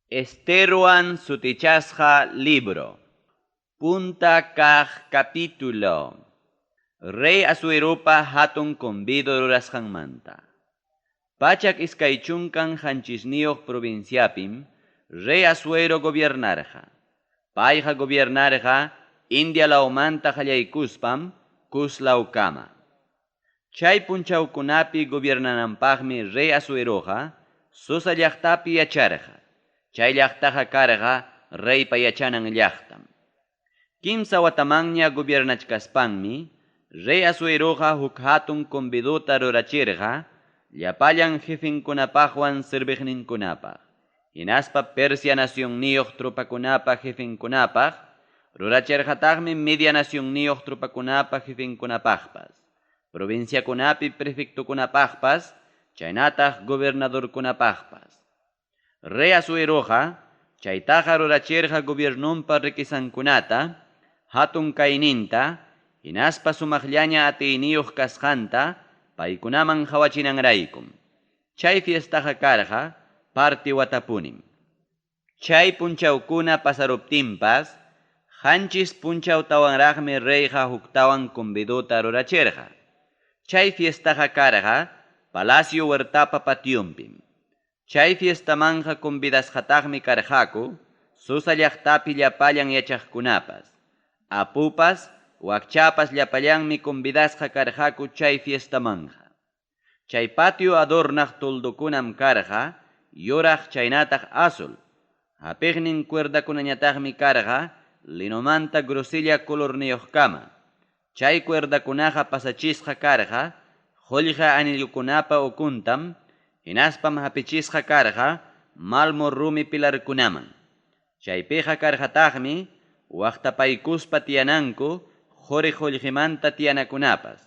Esteruan sutichasqa libro. Punta kaq capítulo. Rey Asueropa hatun convido rurasqanmanta. Pachak iskaychunkan hanchisniyuq provinciapim Rey Asuero gobiernarqa. Payqa gobiernarqa India laumanta qallaykuspam kuslaukama. Chay punchawkunapi gobiernananpaqmi Rey Asueroqa Susa llaqtapi yacharqa. Chay llaqtaqa karqa reypa yachanan llaqtam. Kimsa watamanña gobiernachkaspanmi Rey Asueroqa huk hatun conviduta rurachirqa llapallan jefinkunapaqwan sirviqninkunapaq. Hinaspa Persia nacionniyuq trupakunapa jefinkunapaq rurachirqataqmi Media nacionniyuq trupakunapa jefinkunapaqpas. Provinciakunapi prefectukunapaqpas chaynataq gobernadorkunapaqpas. Rey Asueroqa chaytaqa rurachirqa gobiernunpa riquisankunata hatun kayninta hinaspa sumaqllaña atiyniyuq kasqanta paykunaman hawachinanraykum. Chay fiestaqa karqa parti watapunim. Chay punchawkuna pasaruptinpas hanchis punchawtawanraqmi reyqa huktawan conviduta rurachirqa. Chay fiestaqa karqa Palacio Huertapa patiumpim. Chay fiestamanja convidasqataqmi karqaku Susa llaqtapi llapallan yachaqkunapas. Apupas wakchapas llapallanmi convidasqa karqaku chay fiestamanja. Chay patio adornaq toldokunam karqa yuraq chaynataq azul. Hapiqnin cuerdakunañataqmi karqa linomanta grosilla colorniyuqkama. Chay cuerdakunaqa pasachisqa karqa qullqa anillukunapa ukuntam hinaspam hapichisqa karqa malmo rumi pilarkunaman. Chaypiqa karqataqmi waqtapaykuspa tiyananku quri qullqimanta tiyanakunapas.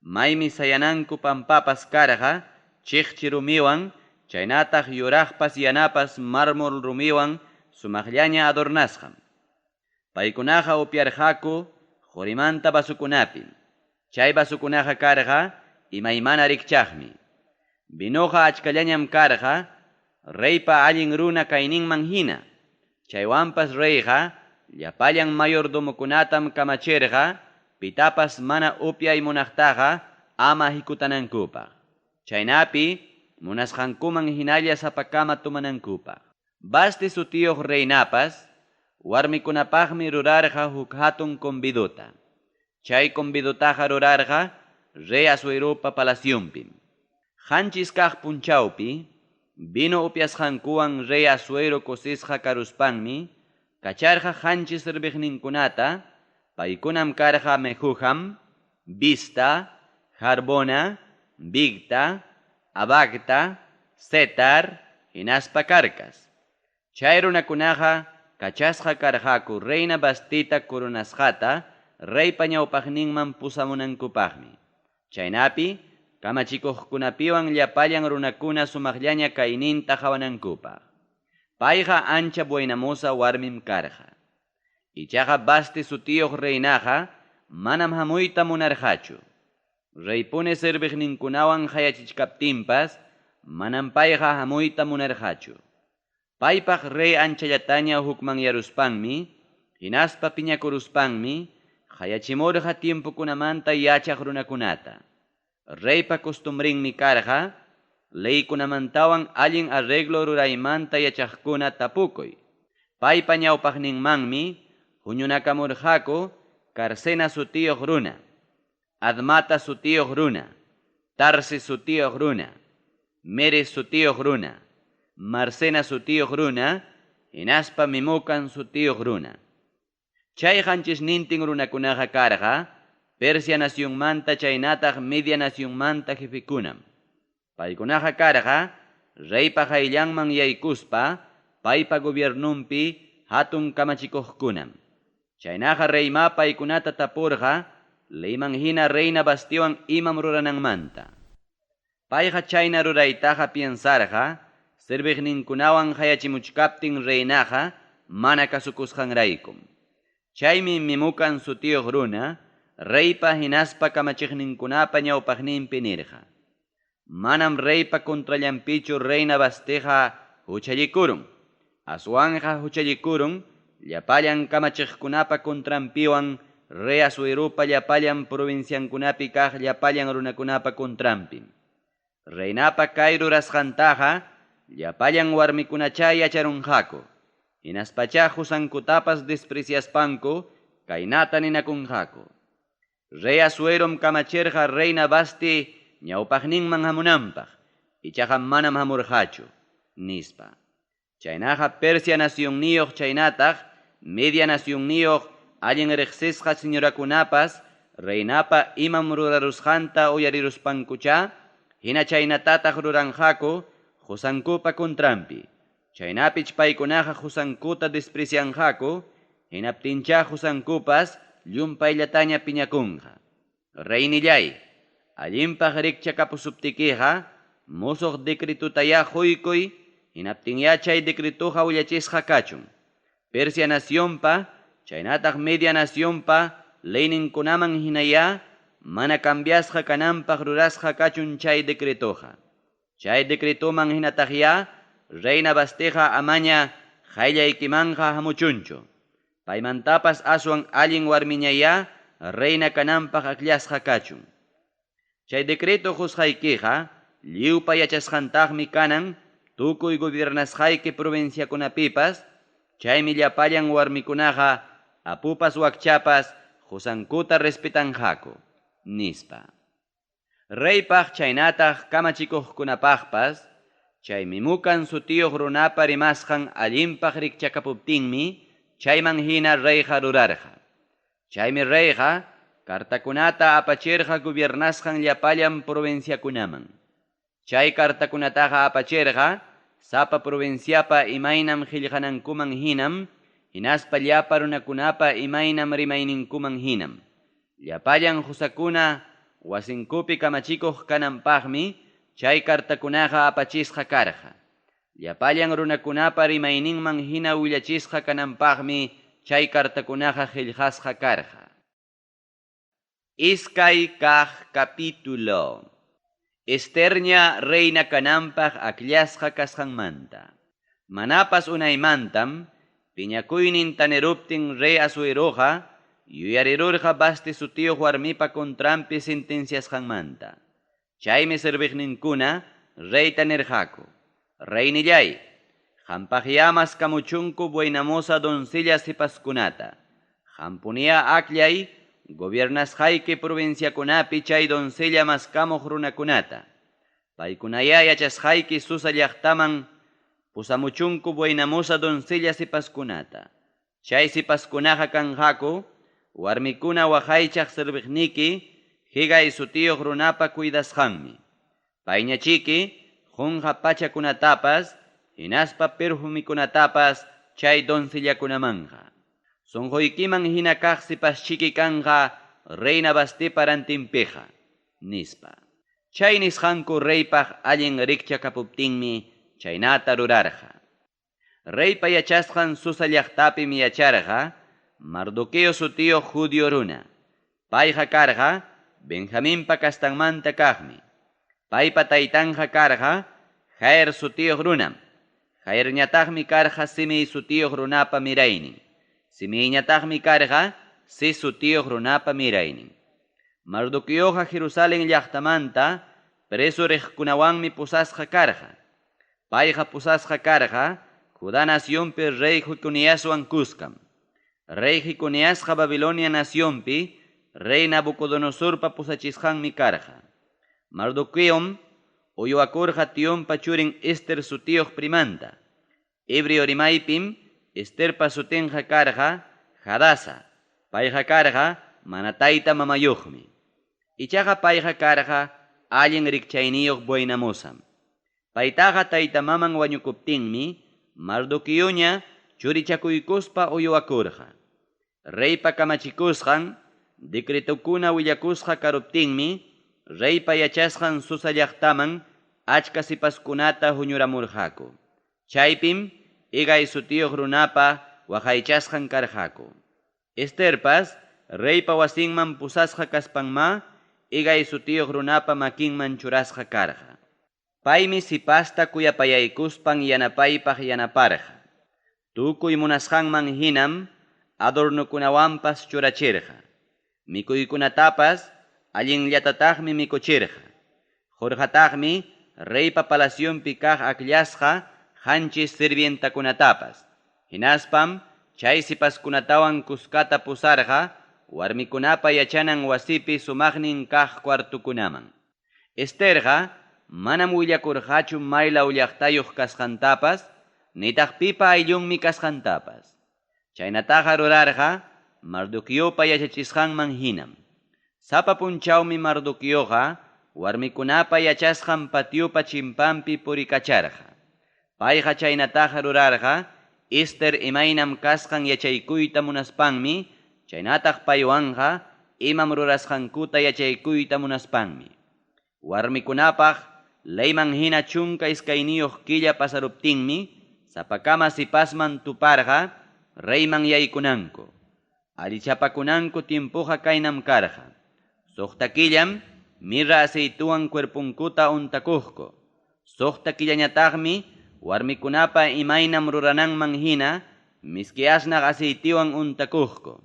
Maymi sayananku pampapas karqa chiqchi rumiwan chaynataq yuraqpas yanapas mármol rumiwan sumaqllaña adornasqam. Paykunaqa upyarqaku qurimanta basukunapim. Chay basukunaqa karqa imaymana rikchaqmi. Vinoqa achkallañam karqa reypa allin runa kayninman hina. Chaywanpas reyqa llapallan mayordomokunatam kamachirqa pitapas mana upyay munaqtaqa ama hikutanankupaq. Chaynapi munasqankuman hinalla sapakama tumanankupaq. Basti sutiyuq reynapas warmikunapaqmi rurarqa huk hatun conviduta. Chay convidutaqa rurarqa Rey Asueropa palaciumpim. Hanchis kaq punchawpi vino upyasqankuwan Rey Asuero kusisqa karuspanmi kacharqa hanchis sirviqninkunata paykunam karqa Mejujam, Vista, Harbona, Vigta, Abagta, Setar, hinaspa Carcas. Chay runakunaqa kachasqa karqaku Reina Bastita coronasqata reypa ñawpaqninman pusamunankupaqmi. Chaynapi kamachikuqkunapiwan llapallan runakuna sumaqllaña kayninta qawanankupaq. Payqa ancha buenamosa warmim karqa. Ichaqa basti sutiyuq reynaqa manam hamuyta munarqachu. Reypune sirviqninkunawan hayachichkaptinpas manam payqa hamuyta munarqachu. Paypaq rey anchallataña hukman yaruspanmi hinaspa piñakuruspanmi hayachimurqa tiempukunamanta yachaq runakunata. Reypa costumbrinmi karqa leykunamantawan allin arreglo ruraymanta yachaqkuna tapukuy. Paypa ñawpaqninmanmi huñunakamurqaku Carcena sutiyuq runa, Admata sutiyuq runa, Tarsis sutiyuq runa, Meres sutiyuq runa, Marcena sutiyuq runa, hinaspa Mimucan sutiyuq runa. Chay hanchisnintin runakunaqa karqa Persia nacionmanta chaynataq Media nacionmanta jefikunam. Paykunaqa karqa reypa qayllanman yaykuspa paypa gobiernumpi hatun kamachikuqkunam. Chaynaqa reyma paykunata tapurqa leyman hina Reina Bastion imam rurananmanta. Payqa chayna ruraytaqa piensarqa sirviqninkunawan hayachimuchkaptin reynaqa mana kasukusqanraykum. Chaymi Mimucan sutiyuq runa reypa hinaspa kamachiqninkunapa ñawpaqninpi nirqa. Manam reypa contrallampichu Reina Basteja huchallikurun. aswanja huchallikurum, llapallan kamachiqkunapa kontrampiwan rey Asueropa llapallan provinciankunapi kaq llapallan runakunapa kontrampim. Reynapa kay rurasqantaqa llapallan warmikunachay yacharunqaku. Hinaspacha husankutapas despreciaspanku kaynata ninakunqaku. Rey Asuerom kamachirqa reina Basti ñawpaqninman hamunanpaq, ichaqa manam hamurqachu, nispa. Chaynaqa Persia nacionniyuq chaynataq Media nacionniyuq allin riqsisqa señorakunapas reynapa imam rurarusqanta uyariruspankucha, hina chaynatataq ruranqaku husankupa kontrampi. Chaynapich paykunaqa husankuta desprecianqaku, hinaptincha husankupas llumpayllataña piñakunqa. Reynillay, allinpaq rikchakapusuptikiqa musuq decretutaya huykuy, hinaptinya chay decretuqa willachisqa kachun. Persia nacionpa, chaynataq Media nacionpa, leyninkunaman hinaya, mana cambiasqa kananpaq rurasqa kachun chay decretuqa. Chay decretuman hinataqya, reina Bastiqa amaña qayllaykimanqa hamuchunchu. Paymantapas aswan allin warmiñaya, reina kananpaq aklasqa kachun. Chay decreto husqaykiqa, lliwpa yachasqantaqmi kanan, tukuy gobernasqayki provinciakunapipas, chaymi llapallan warmikunaqa apupas wakchapas husankuta respetanqaku, nispa. Reypaq chaynataq kamachikuqkunapaqpas, chay mimukan sutiyuq runapa rimasqan allinpaq rikchakapuptinmi, chayman hina reyqa rurarqa. Chaymi reyqa kartakunata apachirqa gobiernasqan llapallan provinciakunaman. Chay kartakunataqa apachirqa sapa provinciapa imaynam qillqanankuman hinam, hinaspa llapa runakunapa imaynam rimayninkuman hinam. Llapallan husakuna wasinkupi kamachikuq kananpaqmi chay kartakunaqa apachisqa karqa. Llapallan runakunapa rimayninman hina willachisqa kananpaqmi chay kartakunaqa qillqasqa karqa. Iskay kaq capítulo. Esterña reina kananpaq aklasqa kasqanmanta. Manapas unaymantam, piñakuynin taneruptin rey Asueroqa, yuyarirurqa Basti sutiyuq warmipa kontrampi sentenciasqanmanta. Chaymi serviqninkuna rey tanerqaku. Reynillay, qampaq llamas kamuchunku buenamosa doncella sipaskunata. Qampunia akllay, gobernasqayki provinciakunapi chay doncella maskamuq runakunata. Paykunaya yachasqayki Susa llaqtaman pusamuchunku buenamosa doncella sipaskunata. Chay sipaskunaqa kanqaku, warmikuna waqaychaq serviqniki, higay sutiyuq runapa cuidasqanmi. Payñachiki, junqa pachakunatapas, hinaspa perfumikunatapas chay doncellakunamanqa. Sonquykiman hina kaq sipaschiki kanqa reina Bastipa rantinpiqa, nispa. Chay nisqanku reypaq allin rikchakapuptinmi chaynata rurarqa. Reypa yachasqan Susa llaqtapim yacharqa, Mardoqueo sutiyuq judío runa. Payqa karqa Benjaminpa kastanmanta kaqmi. Paypa taytanqa karqa Jair sutiyuq runam. Jairñataqmi karqa Simei sutiyuq runapa miraynin. Simeiñataqmi karqa Cis sutiyuq runapa miraynin. Mardoqueoqa Jerusalén llaqtamanta preso riqkunawanmi pusasqa karqa. Payqa pusasqa karqa Judá nacionpi rey Jeconiaswan kuskam. Rey Jeconiasqa Babilonia nacionpi rey Nabucodonosorpa pusachisqanmi karqa. Mardoqueom uywakurqa tiyunpa churin Ester sutiyuq primanta. Hebreo rimaypim Esterpa sutinqa karqa Hadasa. Payqa karqa mana tayta mamayuqmi. Ichaqa payqa karqa allin rikchayniyuq buenamosam. Paytaqa tayta maman wañukuptinmi Mardoqueoña churichakuykuspa uywakurqa. Reypa kamachikusqan, decretokuna willakusqa karuptinmi, reypa yachasqan Susa llaqtaman achka sipaskunata huñuramurqaku. Chaypim igay sutiyuq runapa waqaychasqan karqaku. Esterpas reypa wasinman pusasqa kaspanma igay sutiyuq runapa makinman churasqa karqa. Paymi sipasta kuyapayaykuspan yanapaypaq yanaparqa. Tukuy munasqanman hinam adornukunawanpas churachirqa. Mikuykunatapas allinllatataqmi mikuchirqa. Jorqataqmi reypa palasyonpi kaq akllashqa qanchis sirvientakunatapas. Hinaspam chay sipaskunatawan kuskata pusarqa warmikunapa yachanan wasipi sumaqnin kaq kwartukunaman. Esterqa manam willakurqachu maylaw llaqtayuq kasqantapas nitaq pipa ayllunmi kasqantapas. Chaynataqa rurarqa Mardoqueopa yachachisqanman hinam. Sapa punchawmi Mardoqueoqa warmikunapa yachasqan patiopa chimpampi purikacharqa. Payqa chaynataqa rurarqa Ester imaynam kasqan yachaykuyta munaspanmi, chaynataq paywanqa imam rurasqankuta yachaykuyta munaspanmi. Warmikunapaq leyman hina chunka iskayniyuq killa pasaruptinmi sapakama sipasman tuparqa reyman yaykunanku. Alichapakunanku timpuqa kaynam karqa. Suqta killam mirra aceituwan cuerpunkuta untakuqku. Suqta killañataqmi warmikunapa imaynam rurananman hina miski asnaq aceitiwan untakuqku.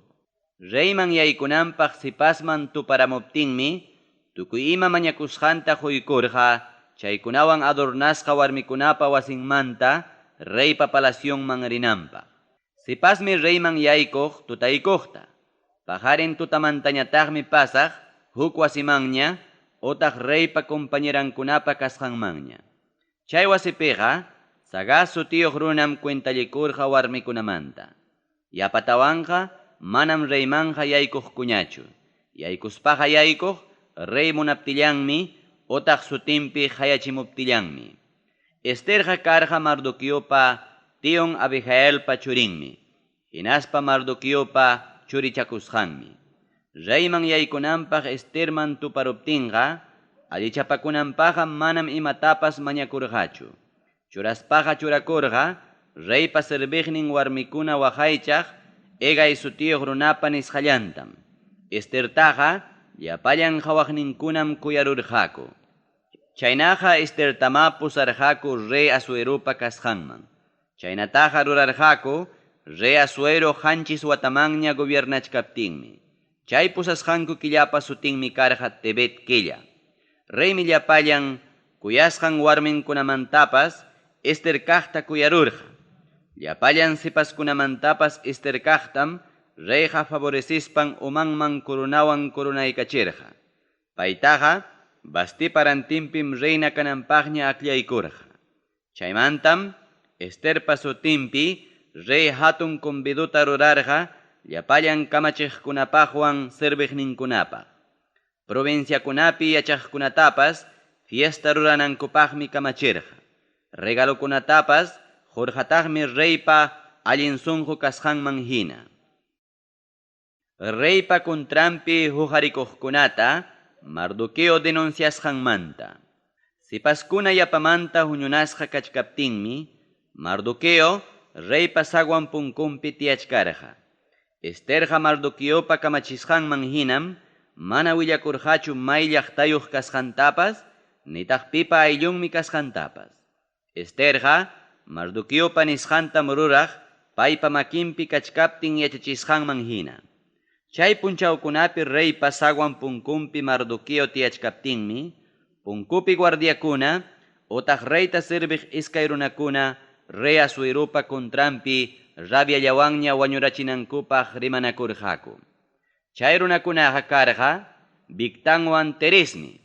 Reyman yaykunanpaq sipasman tuparamuptinmi tukuy ima mañakusqanta quykurqa chaykunawan adornasqa warmikunapa wasinmanta reypa palasyonman rinanpaq. Sipasmi reyman yaykuq tutaykuqta. Pajarin tutamantañataqmi pasaq huk wasimanña utaq reypa compañerankunapa kasqanmanña. Chay wasipiqa sagasu tiyuq runam cuentallikurqa warmikunamanta. Yapatawanqa manam reymanja yaykuqkuñachu. Yaykuspaqa yaykuq rey munaptillanmi utaq sutinpi hayachimuptillanmi. Esterqa karqa Mardoqueopa tion Abigailpa churinmi. Hinaspa Mardoqueopa churichakusqanmi. Reyman yaykunanpaq Esterman tuparuptinqa allichapakunanpaqa manam imatapas mañakurqachu. Churaspaqa churakurqa reypa serviqnin warmikuna waqaychaq egay sutiyuq runapa nisqallantam. Estertaqa llapallan qawaqninkunam kuyarurqaku. Chaynaqa Estertama pusarqaku rey Asueropa kasqanman. Chaynataqa rurarqaku rey Asuero qanchis watamanña gobiernachkaptinmi. Chay pusasqanku killapa sutinmi karqa Tebet killa. Reymi llapallan kuyasqan warminkunamantapas Ester kaqta kuyarurqa. Llapallan sipaskunamantapas Ester kaqtam reyqa favorecispan umanman kurunawan kurunaykachirqa. Paytaqa Basti parantimpim reina kananpaqña aklaykurqa. Chaymantam Esterpa sutinpi rey hatun conviduta rurarqa llapallan kamachiqkunapaqwan serviqninkunapaq. Provinciakunapi yachaqkunatapas fiesta ruranankupaqmi kamachirqa. Regalokunatapas jorqataqmi reypa allin sunqu kasqanman hina. Reypa kuntrampi huqarikuqkunata Mardoqueo denunciasqanmanta. Sipaskuna yapamanta huñunasqa kachkaptinmi Mardoqueo reypa sagwan punkunpi tiyachkarqa. Esterqa Mardoqueopa kamachisqanman hinam mana willakurqachu may llaqtayuq kasqantapas nitaq pipa ayllunmi kasqantapas. Esterqa Mardoqueopa nisqantam ruraq paypa makinpi kachkaptin yachachisqanman hina. Chay punchawkunapi reypa sagwan punkunpi Mardoqueo tiyachkaptinmi punkupi guardiakuna utaq reyta serviq iskay runakuna rey Asueropa kontrampi rabiallawanña wañurachinankupaq rimanakurqaku. Chay runakunaqa karqa Bigtanwan Teresmi.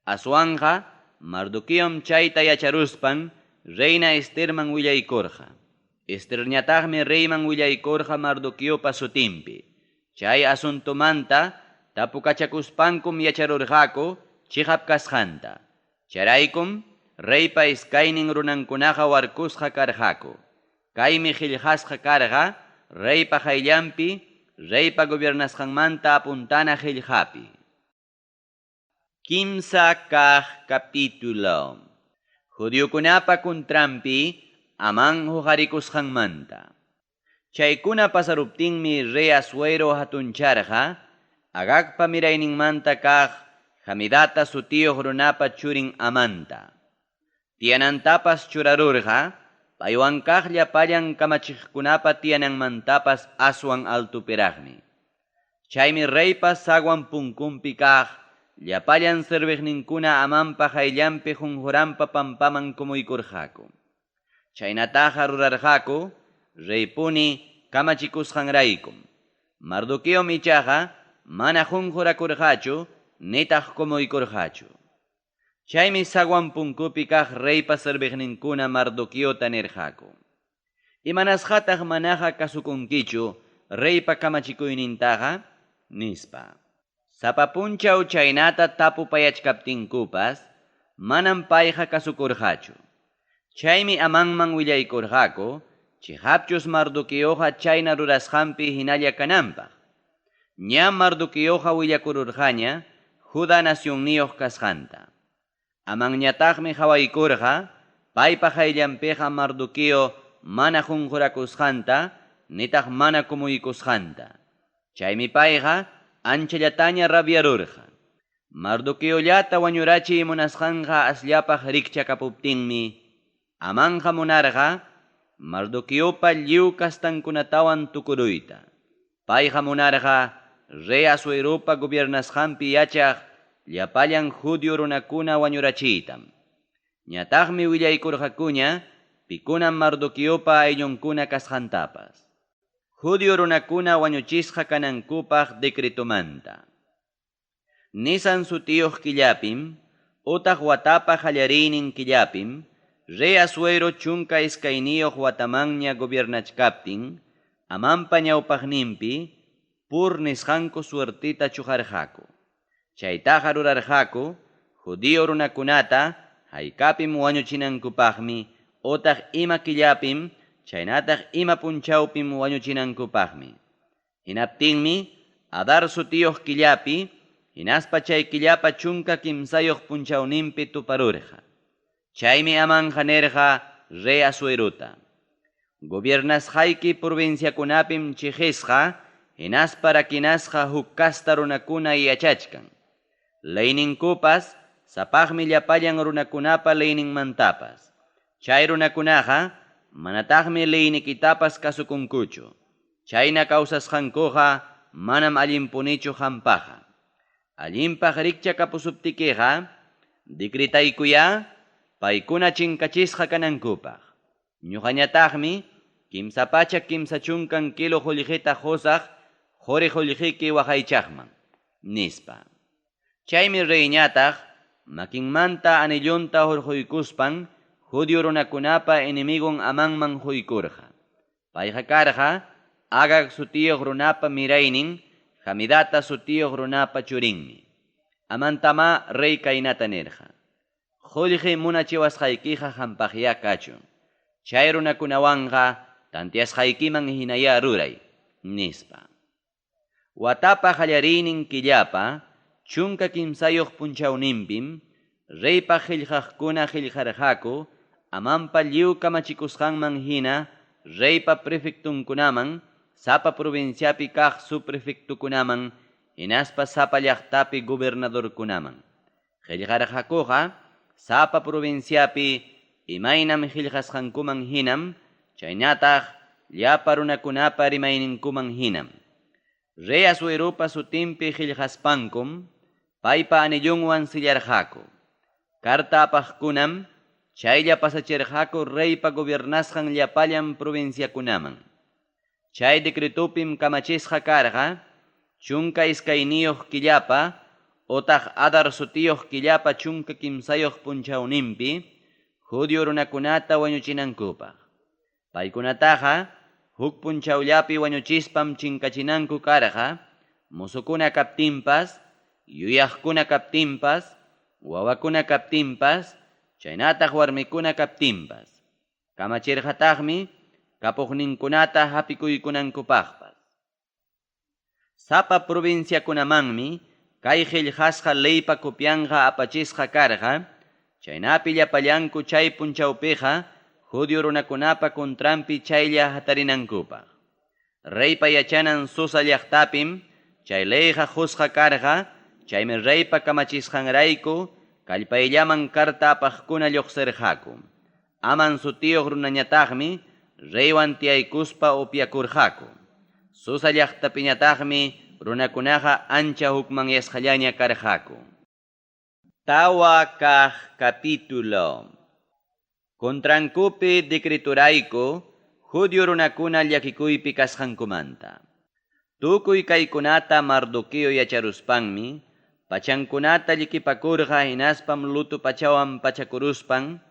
Aswanqa Mardoqueom chayta yacharuspan reina Esterman willaykurqa. Esterñataqmi reyman willaykurqa Mardoqueopa sutinpi. Chay asuntumanta tapukachakuspankum yacharurqaku chihap kasqanta. Charaykum reypa iskaynin runankunaqa warkusqa karqaku. Kaymi qillqasqa karqa reypa qayllanpi reypa gobiernasqanmanta apuntana qillqapi. Kimsa kaq capítulo. Judiokunapa kuntrampi aman huqarikusqanmanta. Chaykuna pasaruptinmi rey Asuero hatuncharqa Agagpa mirayninmanta kaq Hamidata sutiyuq runapa churin Amanta. Tiyanantapas churarurqa paywankaq llapayan kamachiqkunapa tiyananmantapas aswan altupiraqmi. Chaymi reypas saguan punkunpi kaq llapayan serviqninkuna amanpa hayllanpi junjuranpa pampaman kumuykurqaku. Chaynataqa rurarqaku reypuni kamachikusqanraykum. Mardoqueo michaqa mana junjurakurqachu nitaq kumuykurqachu. Chaymi saguan punkupi kaq reypa serviqninkuna Mardoqueota nirqaku: ¿Imanasqataq manaqa kasukunkichu reypa kamachikuynintaqa? Nispa. Sapa punchaw chaynata tapupayachkaptinkupas manam payqa kasukurqachu. Chaymi amanman willaykurqaku chihapchus Mardoqueoqa chayna rurasqanpi hinalla kananpaq. Ña Mardoqueoqa willakururqaña Judá nacionniyuq kasqanta. Amanñataqmi hawaykurqa paypa hayllanpiqa Mardoqueo mana junjurakusqanta nitaq mana kumuykusqanta. Chaymi payqa anchallataña rabiarurqa. Mardoqueollata wañurachiy munasqanqa asllapaq rikchakapuptinmi amanja munarqa Mardoqueopa lliw kastankunatawan tukuruyta. Payqa munarqa rey Asueropa gobiernasqanpi yachaq llapallan Judio runakuna wañurachiytam. Ñataqmi willaykurqakuña pikunan Mardoqueopa ayllunkuna kasqantapas. Judio runakuna wañuchisqa kanankupaq decretomanta. Nisan sutiyuq killapim, utaq watapa qallariynin killapim, rey Asuero chunka iskayniyuq watamanña gobiernachkaptin, amanpa ñawpaqninpi pur nisqanku suertita chuqarqaku. Chaytaqa rurarqaku Judio runakunata haykapim wañuchinankupaqmi, utaq ima killapim chaynataq ima punchawpim wañuchinankupaqmi. Hinaptinmi Adar sutiyuq killapi hinaspa chay killapa chunka kimsayuq punchawninpi tuparurqa. Chaymi amanja nirqa rey Asuerota: Gobiernasqayki provinciakunapim chiqisqa hinaspa rakinasqa huk kasta runakuna yachachkan. Leyninkupas sapaqmi llapallan runakunapa leyninmantapas. Chay runakunaqa manataqmi leynikitapas kasukunkuchu. Chayna kawsasqankuqa manam allimpunichu qampaqa. Allinpaq rikchakapusuptikiqa decretaykuya paykuna chinkachisqa kanankupaq. Ñuqañataqmi kimsa pacha kimsa chunkan kilo qullqita qusaq quri qullqiki waqaychaqman nispa. Chaymi reyñataq makinmanta anillunta hurquykuspan Judio runakunapa enemigun amanman huykurqa. Payqa karqa Agag sutiyuq runapa miraynin, Hamidata sutiyuq runapa churinmi. Amantama rey kaynata nirqa: Qullqi munachiwasqaykiqa qampaqya kachun. Chay runakunawanqa tantiasqaykiman hinaya ruray nispa. Watapa qallariynin killapa chunka kimsayuq punchawninpim reypa qillqaqkuna qillqarqaku amanpa lliw kamachikusqanman hina reypa prefectunkunaman, sapa provinciapi kaq subprefectukunaman, hinaspa sapa llaqtapi gobernadorkunaman. Qillqarqakuqa sapa provinciapi imaynam qillqasqankuman hinam, chaynataq llapa runakunapa rimayninkuman hinam. Rey Asueropa sutinpi qillqaspankum paypa anillunwan sillarqaku. Karta apaqkunam chaylla pasachirqaku reypa gobiernasqan llapallan provinciakunaman. Chay decretupim kamachisqa karqa chunka iskayniyuq killapa utaq Adar sutiyuq killapa chunka kimsayuq punchawninpi Judio runakunata wañuchinankupaq. Paykunataqa huk punchawllapi wañuchispam chinkachinanku karqa, musukuna kaptinpas, yuyaqkuna kaptinpas, wawakuna kaptinpas, chaynataq warmikuna kaptinpas. Kamachirqataqmi kapuqninkunata hapikuykunankupaqpas. Sapa provinciakunamanmi kay qillqasqa leypa kopyanqa apachisqa karqa, chaynapi llapallanku chay punchawpiqa Judio runakunapa kontranpi chaylla hatarinankupaq. Reypa yachanan Susa llaqtapim chay leyqa qusqa karqa, chaymi reypa kamachisqanrayku kallpayllaman karta apaqkuna lluqsirqaku. aman sutiyuq runañataqmi reywan tiyaykuspa upyakurqaku. Susa llaqtapiñataqmi runakunaqa ancha hukmanyasqallaña karqaku. Tawa kaq capítulo. Contrankupi decreturayku Judio runakuna llakikuypi kasqankumanta. Tukuy kaykunata Mardoqueo yacharuspanmi pachankunata llikipakurqa hinaspam lutu pachawan pachakuruspan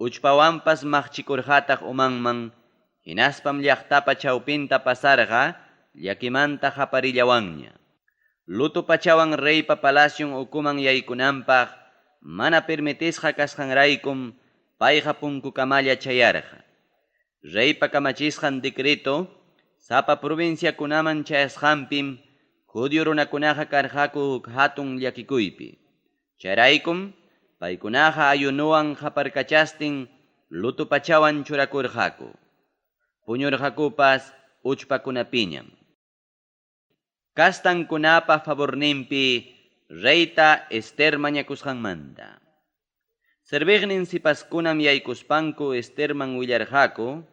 uchpawanpas maqchikurqataq umanman hinaspam llaqtapa chawpinta pasarqa llakimanta haparillawanña. Lutu pachawan reypa palacion ukuman yaykunanpaq mana permitisqa kasqanraykum payqa punkukamalla chayarqa. Reypa kamachisqan decreto sapa provinciakunaman chayasqanpim Judio runakunaqa karqaku huk hatun llakikuypi. Chayraykum paykunaqa ayunuwan haparkachastin lutu pachawan churakurqaku. Puñurqakupas uchpakunapiñam. Kastankunapa favorninpi reyta Ester mañakusqanmanta. Serviqnin sipaskunam yaykuspanku Esterman willarqaku,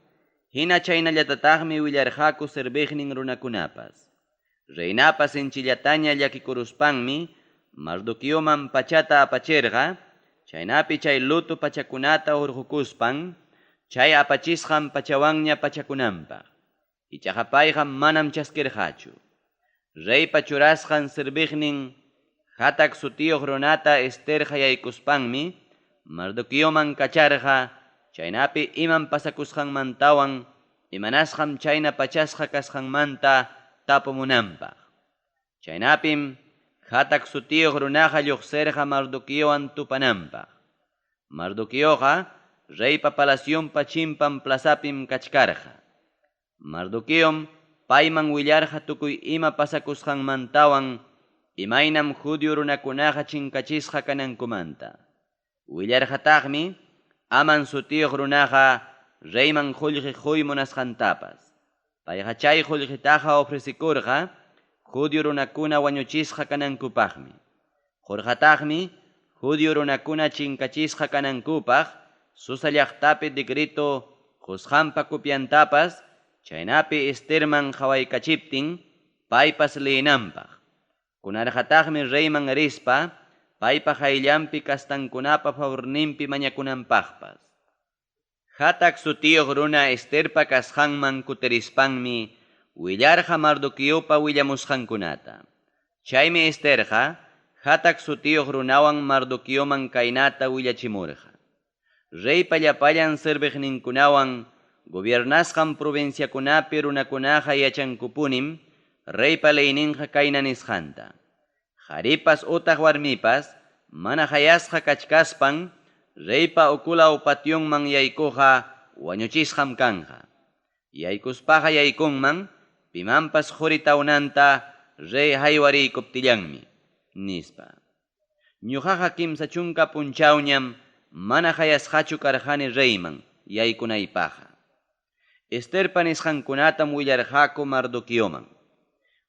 hina chaynallatataqmi willarqaku serviqnin runakunapas. Reynapas enchillataña llakikuruspanmi Mardoqueoman pachata apachirqa, chaynapi chay lutu pachakunata urqukuspan, chay apachisqan pachawanña pachakunanpaq. Ichaqa payqa manam chaskirqachu. Reypa churasqan serviqnin hatak sutiyuq runata Esterqa yaykuspanmi Mardoqueoman kacharqa, chaynapi iman pasakusqanmantawan imanasqam chayna pachasqa kasqanmanta tapumunanpaq. Chaynapim hatak sutiyuq runaqa lluqsirqa Mardoqueowan tupananpaq. Mardoqueoqa reypa palacionpa chimpan plazapim kachkarqa. Mardoqueom payman willarqa tukuy ima pasakusqanmantawan imaynam Judio runakunaqa chinkachisqa kanankumanta. Willarqataqmi aman sutiyuq runaqa reyman qullqi huy munasqantapas. Payqa chay qullqitaqa ofrecikurqa Judio runakuna wañuchisqa kanankupaqmi. Qurqataqmi Judio runakuna chinkachisqa kanankupaq susa llaqtapi decreto qusqanpa kupyantapas chaynapi Esterman hawaykachiptin paypas leenanpaq. Kunarqataqmi reyman rispa paypa hayllampi kastankunapa favorninpi mañakunanpaqpas. Hatak sutiyuq runa Esterpa kasqanman kuterispanmi willarqa Mardoqueopa willamusqankunata. Chaymi Esterqa hatak sutiyuq runawan Mardoqueoman kaynata willachimurqa. Reypa llapallan serviqninkunawan gobiernasqan provinciakunapi runakunaqa yachankupunim reypa leyninqa kayna nisqanta. Qharipas utaq warmipas mana hayasqa kachkaspan reypa ukulaw patyunman yaykuqa wañuchisqam kanqa. Yaykuspaqa yaykunman pimanpas quritawnanta rey haywarikuptillanmi nispa. Ñuqaqa kimsa chunka punchawñam mana hayasqachu karqani reyman yaykunaypaqa. Esterpa nisqankunatam willarqaku Mardoqueoman.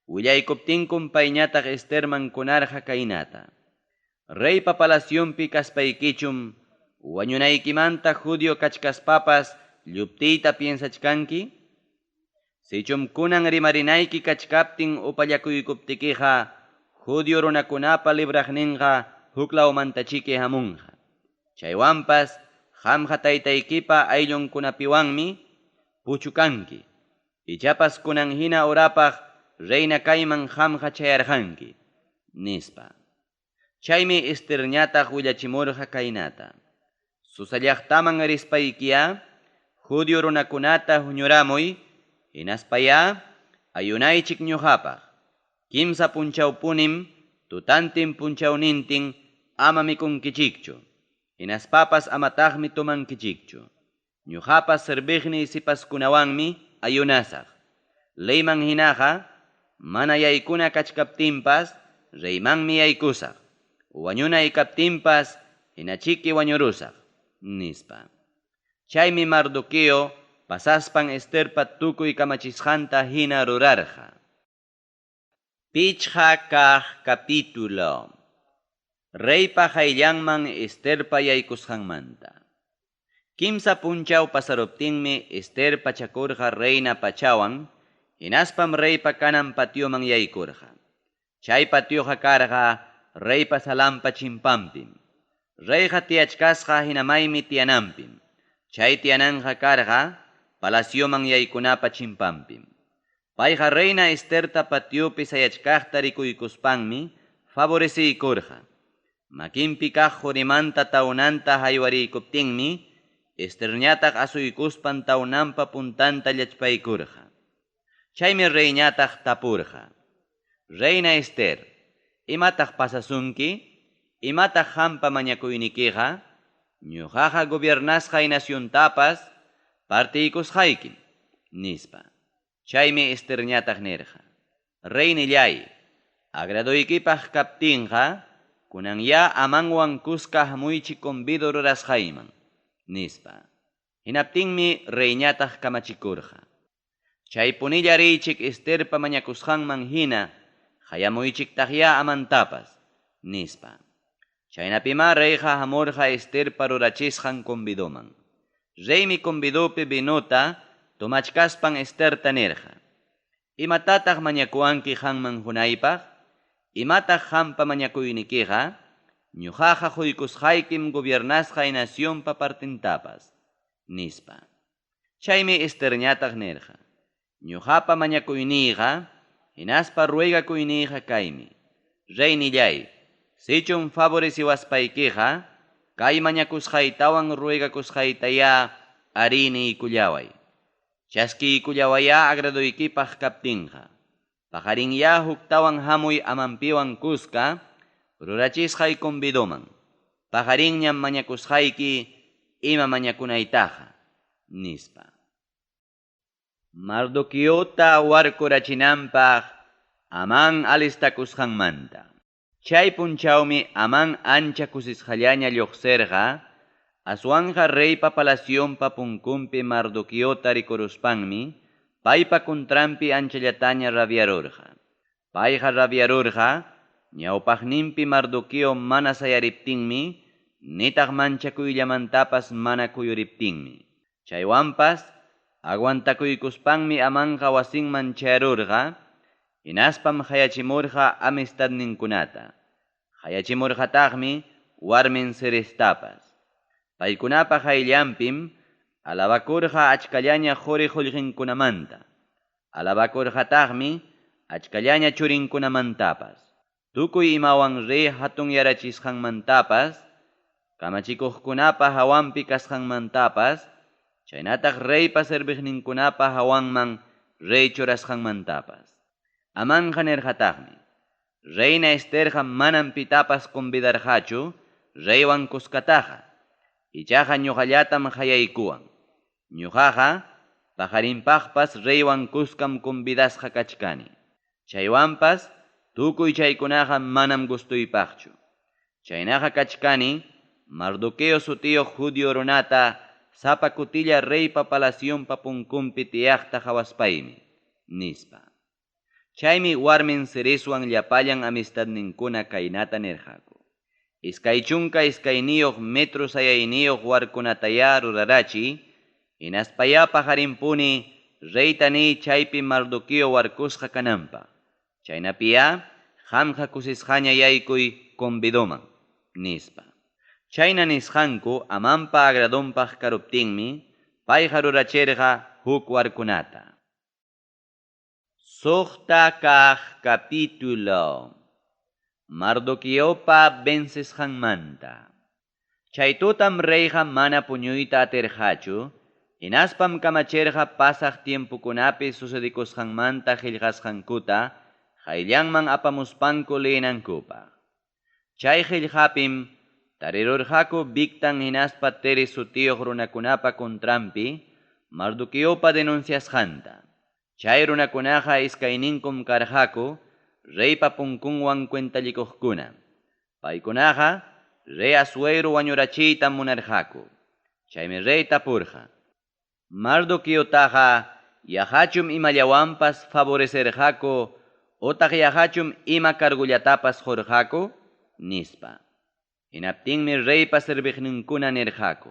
Willaykuptinkum payñataq Esterman kunarqa kaynata. Reypa palacionpi kaspaykichum wañunaykimanta Judio kachkaspapas lluptiyta piensachkanki? Sichum kunan rimarinayki kachkaptin upallakuykuptikiqa Judio runakunapa libraqninqa huklawmantachiki hamunqa. Chaywanpas qamqa taytaykipa ayllunkunapiwanmi puchukanki. Ichapas kunan hina urapaq reyna kayman qamqa chayarqanki nispa. Chaymi Esterñataq willachimurqa kaynata. Susallaqtaman rispaykiya Judio runakunata huñuramuy hinaspaya ayunaychik ñuqapaq. Kimsa punchawpunim tutantin punchawnintin ama mikunkichikchu. Hinaspapas amataqmi tumankichikchu. Ñuqapas serviqni sipaskunawanmi ayunasaq. Leyman hinaqa mana yaykuna kachkaptinpas reymanmi yaykusaq. Wañunay kaptinpas hinachiki wañurusaq nispa. Chaymi Mardoqueo pasaspan Esterpa tukuy kamachisqanta hina rurarqa. Pichqa kaq capítulo. Reypa hayllanman Esterpa yaykusqanmanta. Kimsa punchaw pasaruptingmi Ester pachakurqa reina pachawan, hinaspam reypa kanan patioman yaykurqa. Chay patioqa karqa reypa salampa chimpampim. Reyqa tiachkasqa hinamaymi tiyananpim. Chay tiyananqa karqa palacioman yaykunapa chimpampim. Payqa reina Esterta patiopi sayachkaqta rikuykuspanmi favoreciykurqa. Makinpi kaq qurimanta tawnanta haywarikuptinmi Esterñataq asuykuspan tawnanpa puntanta llachpaykurqa. Chaymi reyñataq tapurqa: Reina Ester, imataq pasasunki? Imataq hampa mañakuynikiqa? Ñuqaqa gobiernasqay naciontapas partiykusqaykim, nispa. Chaymi Esterñataq nirqa: Reynillay, agradoykipaq kaptinqa, kunan ya amanwan kuska hamuychi convido rurasqayman, nispa. Hinaptinmi reyñataq kamachikurqa: Chay punilla riychik Esterpa mañakusqanman hina, hayamuychiktaqya amantapas, nispa. Chaynapima reyqa hamurqa Esterpa rurachisqan convidoman. Reymi convidopi binuta tomachkaspan Esterta nirqa: Imatataq mañakuanki qanman hunaypaq? Imataq qampa mañakuynikiqa? Ñuqaqa quykusqaykim gobiernasqay nacionpa partintapas, nispa. Chaymi Esterñataq nirqa: Ñuqapa mañakuyniyqa, hinaspa ruegakuyniyqa kaymi: Reynillay, sichun favoreciwaspaykiqa, kay mañakusqaytawan ruegakusqaytaya ariniykullaway. Chaskiykullawaya agradoykipaq kaptinqa. Pajarinya huktawan hamuy amampiwan kuska, rurachisqay convidoman. Pajarinñam mañakusqayki ima mañakunaytaqa, nispa. Mardoquiota warkurachinanpaq Amán alistakusqanmanta. Chay punchawmi Amán ancha kusisqallaña lluqsirqa, aswanqa reypa palacionpa punkunpi Mardoquiota rikuruspanmi, paypa kuntrampi anchallataña rabiarurqa. Payqa rabiarurqa, ñawpaqninpi Mardoqueo mana sayariptinmi, nitaq manchakuyllamantapas mana kuyuriptinmi. Chaywanpas, aguantakuykuspanmi Amánqa wasinman chayarurqa, hinaspam hayachimurqa amistadninkunata. Hayachimurqataqmi warmin Serestapas. Paykunapa hayllanpim alabakurqa achkallaña quri qullqinkunamanta. Alabakurqataqmi achkallaña churinkunamantapas. Tukuy imawan rey hatun yarachisqanmantapas, kamachikuqkunapa hawanpi kasqanmantapas, chaynataq reypa serviqninkunapa hawanman rey churasqanmantapas. Amánqa nirqataqmi: Reina Esterqa manam pitapas convidarqachu reywan kuskataqa, ichaqa ñuqallatam hayaykuwan. Ñuqaqa pajarinpaqpas reywan kuskam convidasqa kachkani. Chaywanpas tukuy chaykunaqa manam gustuypaqchu. Chaynaqa kachkani Mardoqueo sutiyuq judío runata sapa kutilla reypa palacionpa punkunpi tiyaqta hawaspaymi, nispa. Chaymi warmin Cereswan llapallan amistadninkuna kaynata nirqaku: Iskay chunka iskayniyuq metro sayayniyuq warkunataya rurarachi, hinaspaya pajarinpuni reyta niy chaypi Mardoqueo warkusqa kananpaq. Chaynapiya qamqa kusisqaña yaykuy convidoman, nispa. Chayna nisqanku Amánpa agradonpaq karuptinmi, payqa rurachirqa huk warkunata. Suqta kaq capítulo. Mardoqueopa vencesqanmanta. Chay tutam reyqa mana puñuyta atirqachu, hinaspam kamachirqa pasaq tiempukunapi sucedikusqanmanta qillqasqankuta hayllanman apamuspanku liynankupaq. Chay qillqapim tarirurqaku Bigtan hinaspa Teres sutiyuq runakunapa kontrampi Mardoqueopa denunciasqanta. Chay runakunaqa iskayninkum karqaku reypa punkunwan cuentalikuqkuna. Paykunaqa rey Asuero wañurachiyta munarqaku. Chaymi rey tapurqa: Mardoqueotaqa yahachum imallawanpas favorecerqaku, utaq yahachum ima kargullatapas qurqaku, nispa. Hinaptinmi reypa serviqninkuna nirqaku: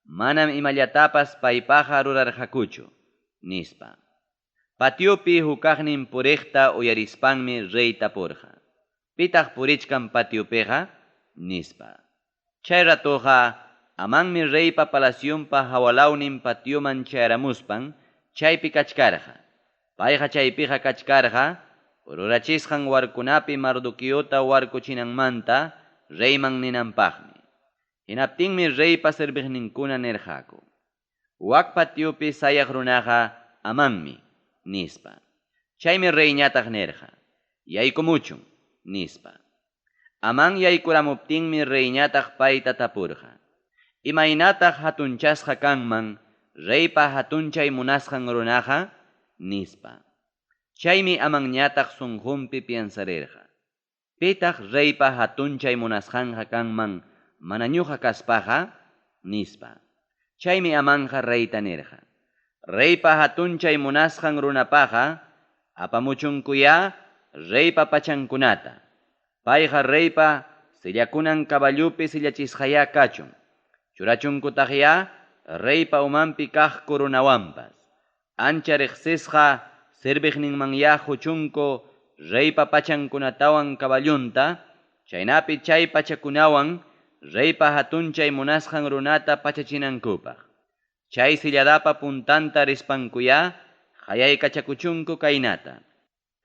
manam imallatapas paypaqa rurarqakuchu, nispa. Patiopi hukaqnin puriqta uyarispanmi rey tapurqa. Pitaq purichkan patiopiqa, nispa. Chay ratuqa amanmi reypa palasyunpa hawalawnin patioman chayaramuspan chaypi kachkarqa. Payqa chaypiqa kachkarqa rurachisqan warkunapi Mardoqueota warkuchinanmanta reyman ninanpaqmi. Hinaptinmi reypa serviqninkuna nirqaku. Wak patiopi sayaq runaqa amanmi, nispa. Chaymi reyñataq nirqa. Yaykumuchun, nispa. Aman yaykuramuptinmi reyñataq payta tapurqa. Imaynataq hatunchasqa kanman reypa hatunchay munasqan runaqa, nispa. Chaymi amanñataq sunqunpi piensarirqa. Pitaq reypa hatunchay munasqanqa kanman mana ñuqa kaspaqa, nispa. Chaymi amanqa reyta nirqa. Reypa hatunchay munasqan runapaqa apamuchunkuya reypa pachankunata. Payqa reypa sillakunan caballupi sillachisqaya kachun. Churachunkutaqya reypa umanpi kaq kurunawanpas. Ancha riqsisqa sirviqninmanya huchunku reypa pachankunatawan caballunta, chaynapi chay pachakunawan reypa hatunchay munasqan runata pachachinankupaq. Chay silladapa puntanta rispankuya hayaykachakuchunku kaynata.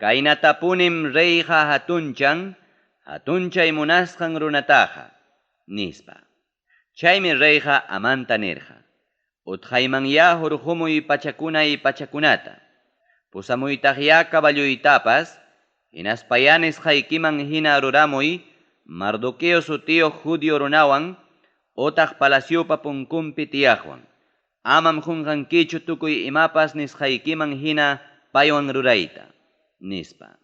Kaynatapunim reyqa hatunchay munasqan runataqa, nispa. Chaymi reyqa amanta nirqa. Utqaymanya hurqumuy pachakunay pachakunata. Pusamuytaqya caballuytapas, hinaspayanis haykiman hina ruramuy Mardoqueo sutiyo judío runawan, otaq palaciopa punkunpi tiyaqwan. Amam qunqankichu tukuy imapas nisqaykiman hina paywan rurayta, nispa.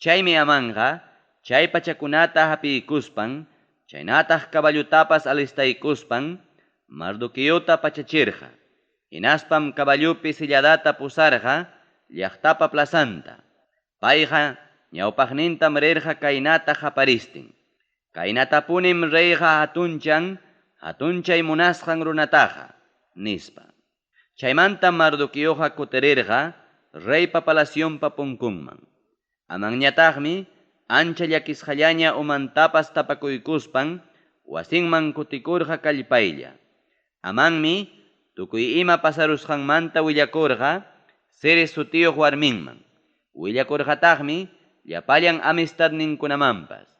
Chaymi amanqa, chay pachakunata hapiykuspan, chaynataq caballutapas alistaykuspan, Mardoqueota pachachirqa. Hinaspam caballupi silladata pusarqa, llaqtapa plazanta. Payqa ñawpaqnintam rirqa kaynata qaparistin. Kaynatapunim reyqa hatunchay munasqan runataqa, nispa. Chaymanta Mardoqueoqa kutirirqa reypa palasyunpa punkunman. Amanñataqmi ancha llakisqallaña umantapas tapakuykuspan wasinman kutikurqa kallpaylla. Amanmi tukuy ima pasarusqanmanta willakurqa Ceres sutiyuq warminman. Willakurqataqmi llapallan amistadninkunamanpas.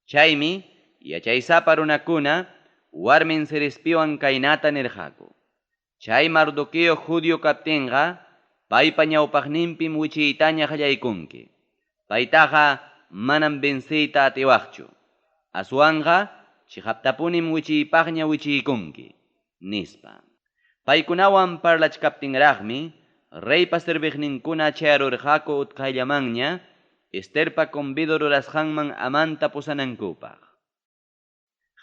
Chaymi yachaysapa runakuna warmin Cerespiwan kaynata nirqaku. Chay Mardoqueo judío kaptinqa paypa ñawpaqninpim wichiytaña qallaykunki. Paytaqa manam venciyta atiwaqchu. Aswanqa chihaptapunim wichiypaqña wichiykunki, nispa. Paykunawan parlachkaptinraqmi reypa serviqninkuna chayarurqaku utqayllamanña Esterpa convido rurasqanman amanta pusanankupaq.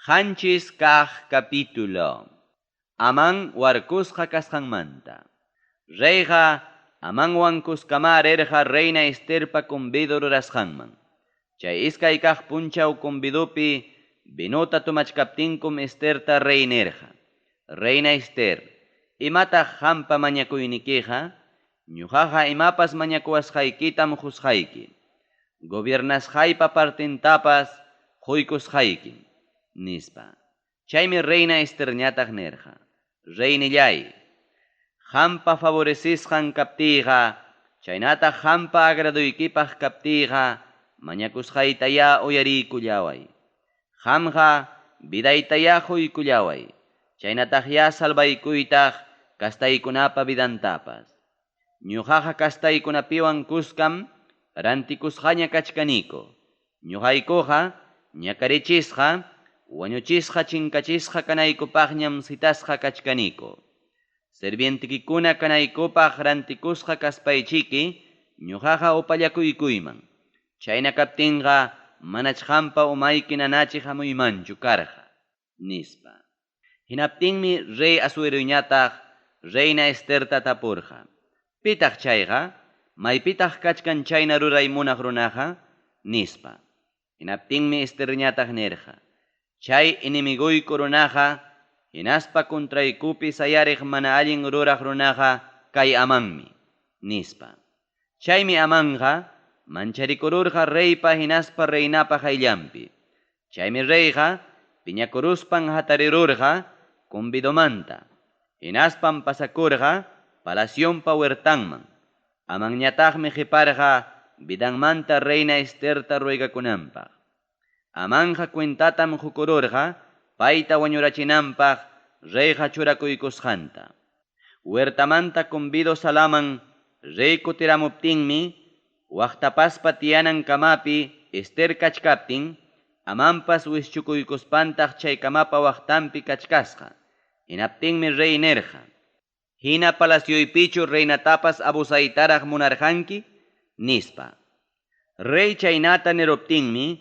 Qanchis kaq capítulo. Aman warkusqa kasqanmanta. Reyqa amanwan kuskamarirqa reina Esterpa convido rurasqanman. Chay iskay kaq punchaw convidopi binuta tumachkaptinkum Esterta rey nirqa. Reina Ester, imataq qampa mañakuynikiqa, ñuqaqa imapas mañakuwasqaykitam husqayki. Gobiernasqaypa partintapas quykusqaykim, nispa. Chaymi reina Esterñataq nirqa. Reynillay, qampa favorecisqan kaptiyqa, chaynataq qampa agraduykipaq kaptiyqa, mañakusqaytaya uyariykullaway. Qamqa vidaytaya quykullaway. Chaynataqya salvaykuytaq kastaykunapa vidantapas. Ñuqaqa kastaykunapiwan kuskam rantikusqaña kachkaniko. Ñuqaykuqa ñakarichisqa, wañuchisqa chinkachisqa kanaykupaqñam sitasqa kachkaniko. Servientikikuna kanaykupaq rantikusqa kaspaychiki, ñuqaqa upallakuykuyman. Chayna kaptinqa manach qampa umayki nanachiq hamuymanchu karqa, nispa. Hinaptinmi rey Asueruñataq reina Esterta tapurqa. Pitaq chayqa, maypitaq kachkan chayna ruray munaq runaqa, nispa. Hinaptinmi Esterñataq nirqa. Chay inimiguyku runaqa, hinaspa kontraykupi sayariq mana allin ruraq runaqa kay amanmi, nispa. Chaymi amanja mancharikururqa reypa hinaspa reynapa hayllampi. Chaymi reyqa piñakuruspan hatarirurqa convidomanta. Hinaspan pasakurqa palacionpa huertanman. Amanñataqmi hiparqa vidanmanta reina Esterta ruegakunanpaq. Amanja cuentatam hukururqa payta wañurachinanpaq reyqa churakuykusqanta. Huertamanta convido salaman rey kutiramuptinmi waqtapaspa tiyanan kamapi Ester kachkaptin amanpas wischukuykuspantaq chay kamapa waqtanpi kachkasqa. Hinaptinmi rey nerqa: hina palacioypichu reynatapas abusaytaraq munarqanki, nispa. Rey chaynata niruptinmi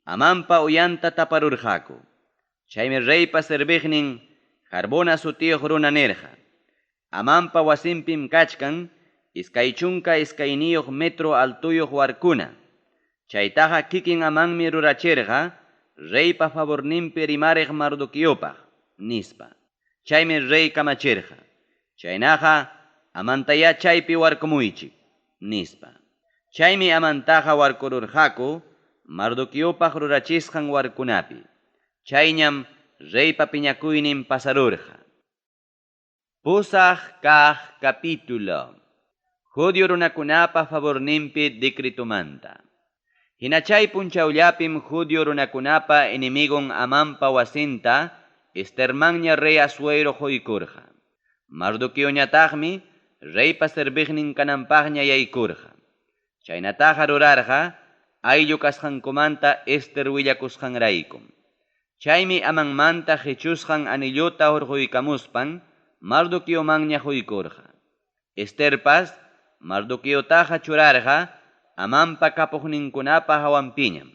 amanpa uyanta taparurqaku. Chaymi reypa serviqnin Harbona sutiyuq runa nerqa: amanpa wasinpim kachkan iskaychunka iskayniyuq metro altuyuq warkuna. Chaytaqa kikin amanmi rurachirqa reypa favorninpi rimariq Mardoqueopaq, nispa. Chaymi rey kamachirqa: chaynaqa amantaya chaypi warkumuychik, nispa. Chaymi amantaqa warkururqaku Mardoqueopaq rurachisqan warkunapi. Chayñam reypa piñakuynin pasarurqa. Pusaq kaq capítulo. Judio runakunapa favorninpi decretomanta. Hina chay punchawllapim Judio runakunapa enemigon amanpa wasinta Estermanña rey Asuero huykurqa. Mardoqueoñataqmi reypa serviqnin kananpaqña yaykurqa. Chaynataqa rurarqa ayllu kasqankumanta Ester willakusqanraykum. Chaymi amanmanta hechusqan anilluta hurquykamuspan Mardoqueomanña huykurqa. Esterpas Mardoqueotaqa churarqa amanpa kapuqninkunapa hawanpiñam.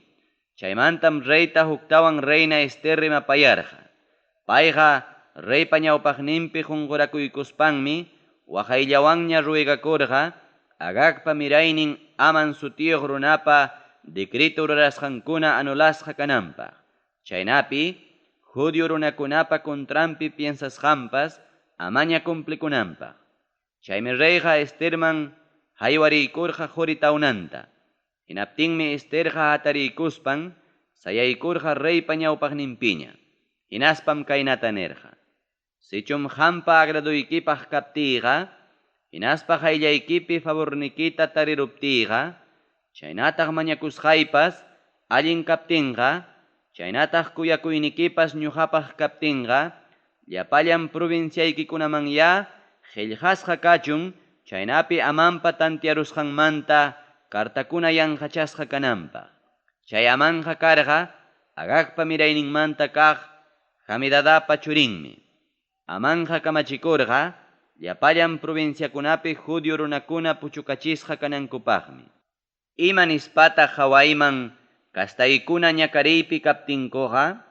Chaymantam reyta huktawan reina Ester rimapayarqa. Payqa reypa ñawpaqninpi qunqurakuykuspanmi waqayllawanña ruegakurqa Agagpa miraynin aman sutiyuq runapa decreto rurasqankuna anulasqa kananpaq. Chaynapi Judio runakunapa kontrampi piensasqanpas amaña cumplikunanpaq. Chaymi reyqa Esterman haywariykurqa quritawnanta. Hinaptinmi Esterqa hatariykuspan sayaykurqa reypa ñawpaqninpiña. Hinaspam kaynata nerqa: sichum qampa agraduykipaq kaptiyqa, hinaspa hayllaykipi favornikita tariruptiyqa, chaynataq mañakusqaypas allin kaptinqa, chaynataq kuyakuynikipas ñuqapaq kaptinqa, llapallan provinciaykikunamanña qillqasqa kachun, chaynapi amanpa tantiarusqanmanta kartakuna yanqachasqa kananpaq. Chay amanja karqa Agagpa mirayninmanta kaq Hamidadapa churinmi. Amanja kamachikurqa llapallan provinciakunapi Judio runakuna puchukachisqa kanankupaqmi. Ima nispata hawayman kastaykuna ñakariypi kaptinkuqa,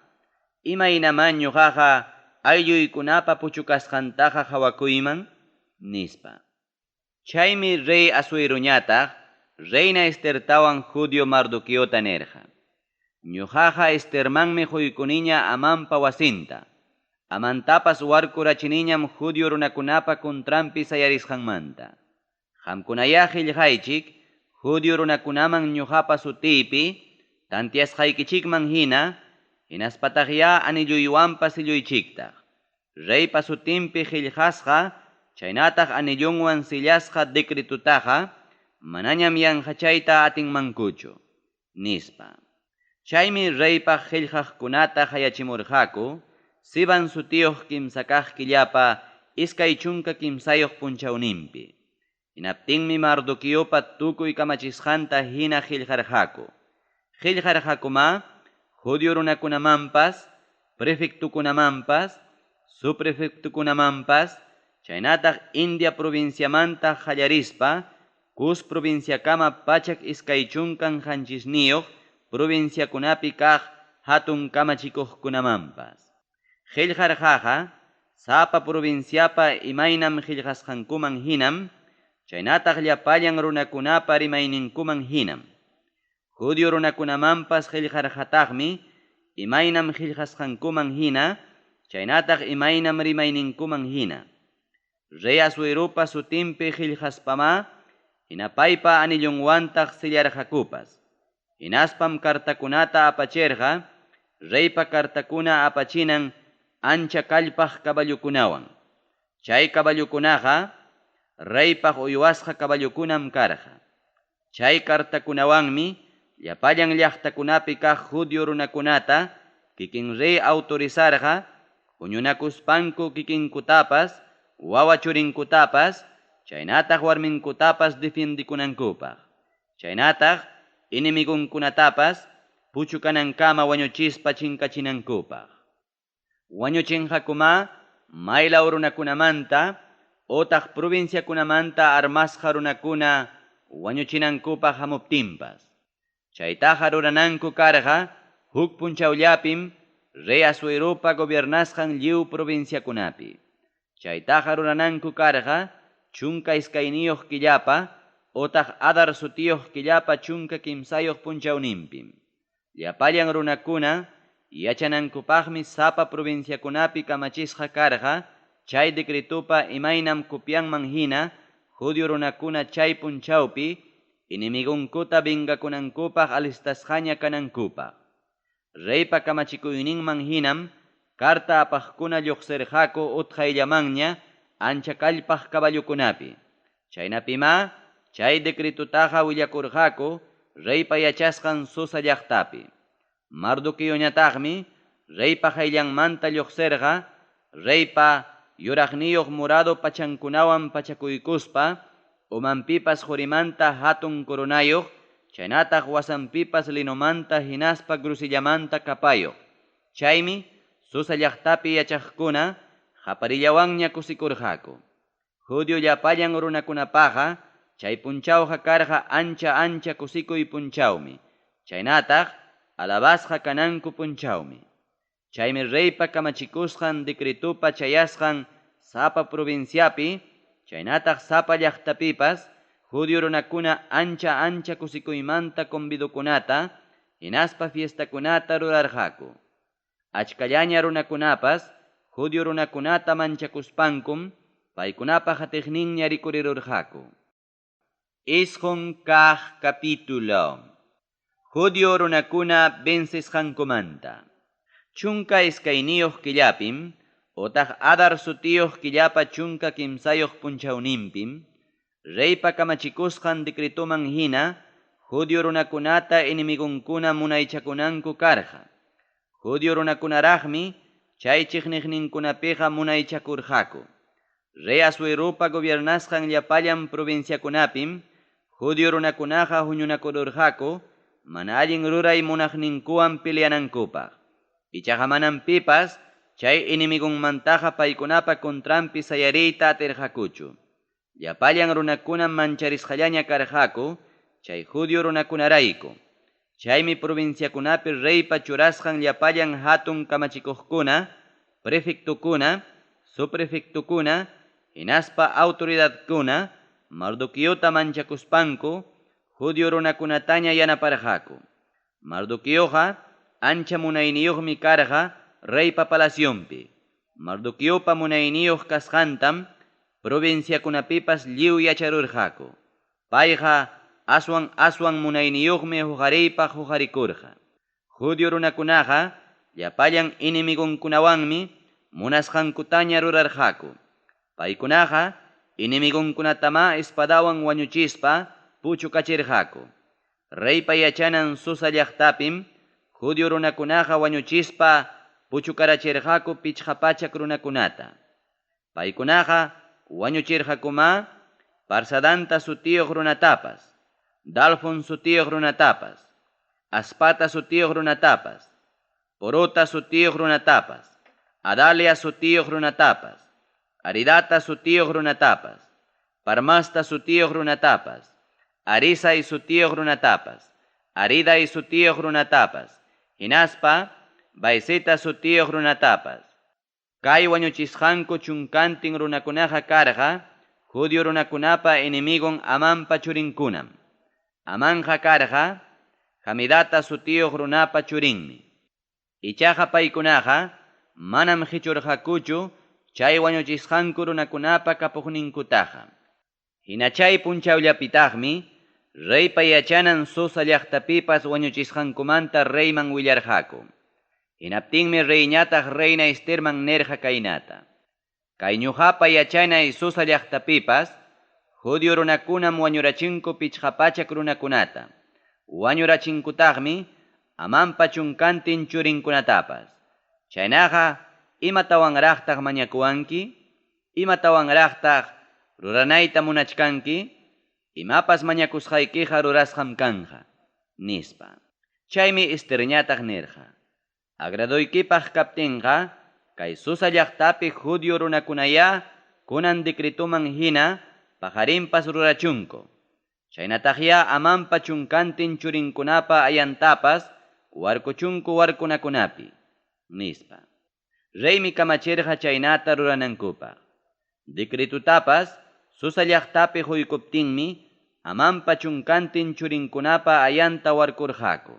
ima inaman ñuqaqa aylluykunapa puchukasqantaqa hawakuyman, nispa. Chaymi rey Asueroñataq reina Estertawan Judio Mardoqueota nerqa: ñuqaqa Estermanmi huykuniña amanpa wasinta. Amantapas warkurachiniñam Judio runakunapa kontrampi sayarisqanmanta. Qamkunaya qillqaychik Judio runakunaman ñuqapa sutiypi tantiasqaykichikman hina, hinaspataqya anilluywanpas silluychiktaq. Reypa sutinpi qillqasqa, chaynataq anillunwan sillasqa decretutaqa manañam yanqachayta atinmankuchu, nispa. Chaymi reypaq qillqaqkunata hayachimurqaku Siban sutiyuq kimsa kaq killapa iskay chunka kimsayuq punchawninpi. Hinaptinmi Mardoqueopa tukuy kamachisqanta hina qillqarqaku. Qillqarqakuma Judio runakunamanpas, prefectukunamanpas, subprefectukunamanpas, chaynataq India provinciamanta qallarispa, Cus provinciakama pachak iskay chunkan qanchisniyuq provinciakunapi kaq hatun kamachikuqkunamanpas. Qillqarqaqa sapa provinciapa imaynam qillqasqankuman hinam, chaynataq llapallan runakunapa rimayninkuman hinam. Judio runakunamanpas qillqarqataqmi imaynam qillqasqankuman hina, chaynataq imaynam rimayninkuman hina. Rey Asuerupa sutimpi qillqaspama, hina paypa anillunwantaq sillarqakupas. Hinaspam kartakunata apachirqa, reypa kartakuna apachinan ancha kallpaq kaballukunawan. Chay kaballukunaqa reypaq uywasqa kaballukunam karqa. Chay kartakunawanmi llapallan llaqtakunapi kaq Judio runakunata kikin rey autorizarqa huñunakuspanku kikinkutapas, wawa churinkutapas, chaynataq warminkutapas defendikunankupaq. Chaynataq inimigunkunatapas puchukanankama wañuchispa chinkachinankupaq. Wañuchinqakuma maylaw runakunamanta otaq provinciakunamanta armasqa runakuna wañuchinankupaq hamuptinpas. Chaytaqa rurananku karqa huk punchawllapim Rey Asuerupa gobiernasqan lliw provinciakunapi. Chaytaqa rurananku karqa chunka iskayniyuq killapa otaq adar sutiyuq killapa chunka kimsayuq punchawninpim. Llapallan runakuna yachanankupaqmi sapa provinciakunapi kamachisqa karqa chay decretupa imaynam kupyanman hina Judio runakuna chay punchawpi inimigunkuta vingakunankupaq alistasqaña kanankupaq. Reypa kamachikuyninman hinam karta apaqkuna lluqsirqaku utqayllamanña ancha kallpaq kaballukunapi. Chaynapima chay decretutaqa willakurqaku reypa yachasqan Susa llaqtapi. Mardoqueoñataqmi reypa qayllanmanta lluqsirqa reypa yuraqniyuq morado pachankunawan pachakuykuspa umanpipas hurimanta hatun coronayuq chaynataq wasanpipas linumanta hinaspa grusillamanta kapayuq. Chaymi Susa llaqtapi yachaqkuna qaparillawanña kusikurqaku. Judio llapallan runakunapaqa chay punchawqa karqa ancha kusikuy punchawmi. Chaynataq alabasqa kananku punchawmi. Chaymi reypa kamachikusqan decretupa chayasqan sapa provinciapi chaynataq sapa llaqtapipas Judio runakuna ancha kusikuymanta convidokunata hinaspa fiestakunata rurarqaku. Achkallaña runakunapas Judio runakunata manchakuspankum paykunapa hatiqninña rikurirurqaku. Isqun kaq capítulo. Judio runakuna vencisqankumanta. Chunka iskayniyuq killapim otaq adar sutiyuq killapa chunka kimsayuq punchawninpim reypa kamachikusqan decretuman hina Judio runakunata inimigonkuna munaychakunanku karqa. Judio runakunaraqmi chay chiqniqninkunapiqa munaychakurqaku. Rey Asuerupa gobiernasqan llapallan provinciakunapim Judio runakunaqa huñunakururqaku mana allin ruray munaqninkuwan peleanankupaq. Ichaqa manan pipas chay inimigunmantaqa paykunapa kontrampi sayariyta atirqakuchu. Llapallan runakunan mancharisqallaña karqaku chay Judio runakunarayku. Chaymi provinciakunapi reypa churasqan llapallan hatun kamachikuqkuna, prefectukuna, subprefectukuna, hinaspa autoridadkuna Mardoqueota manchakuspanku Judio runakunataña yanaparqaku. Mardoqueoqa ancha munayniyuqmi karqa reypa palacionpi. Mardoqueopa munayniyuq kasqantam provinciakunapipas lliw yacharurqaku. Payqa aswan munayniyuqmi huqariypaq huqarikurqa. Judio runakunaqa llapallan inimigunkunawanmi munasqankutaña rurarqaku. Paykunaqa inimigunkunatama espadawan wañuchispa puchukachirqaku. Reypa yachanan Susa llaqtapim Judio runakunaqa wañuchispa puchukarachirqaku pichqapachak runakunata. Paykunaqa wañuchirqakuma Parsadanta sutiyuq runatapas, Dalfon sutiyuq runatapas, Aspata sutiyuq runatapas, Porota sutiyuq runatapas, Adalia sutiyuq runatapas, Aridata sutiyuq runatapas, Parmasta sutiyuq runatapas, Arisa y sutiyuq runatapas, Arida y sutiyuq runatapas, hinaspa Baiseta sutiyuq runatapas. Kay wañuchisqanku chunkantin runakunaqa karqa Judio runakunapa enemigon Amanpa churinkunam. Amanqa karqa Hamidata sutiyuq runapa churinmi. Ichaqa paykunaqa manam hichurqakuchu chay wañuchisqanku runakunapa kapuqninkutaqa. Hina chay punchawllapitaqmi reypa yachanan Susa llaqtapipas wañuchisqankumanta reyman willarqaku. Hinaptinmi reyñataq reina Esterman nerqa kaynata: kay ñuqapa yachanay Susa llaqtapipas judío runakunam wañurachinku pichqapachak runakunata. Wañurachinkutaqmi amanpa chunkantin churinkunatapas. Chaynaqa imatawanraqtaq mañakuwanki, imatawanraqtaq ruranayta munachkanki, imapas mañakusqaykiqa rurasqam kanja, nispa. Chaymi Esterñataq nirqa: agradoykipaq kaptinqa kay Susa llaqtapi judío runakunaya kunan decretuman hina pajarinpas rurachunku. Chaynataqya amanpa chunkantin churinkunapa ayantapas warkuchunku warkunakunapi, nispa. Reymi kamachirqa chaynata ruranankupaq. Decretutapas Susa llaqtapi huykuptinmi amanpa chunkantin churinkunapa ayanta warkurqaku.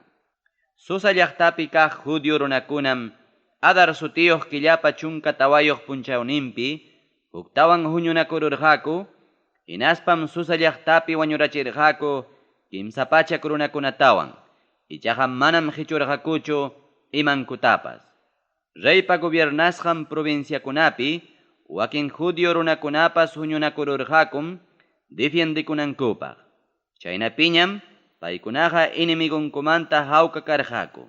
Susa llaqtapi kaq judío runakunam Adar sutiyuq killapa chunka tawayuq punchawninpi huktawan huñunakururqaku. Hinaspam Susa llaqtapi wañurachirqaku kimsa pachak runakunatawan, ichaqa manam hichurqakuchu imankutapas. Reypa gobiernasqan provinciakunapi wakin judío runakunapas huñunakururqakum defiendikunankupaq. Chaynapiñam paykunaqa inimigunkumanta hawka karqaku.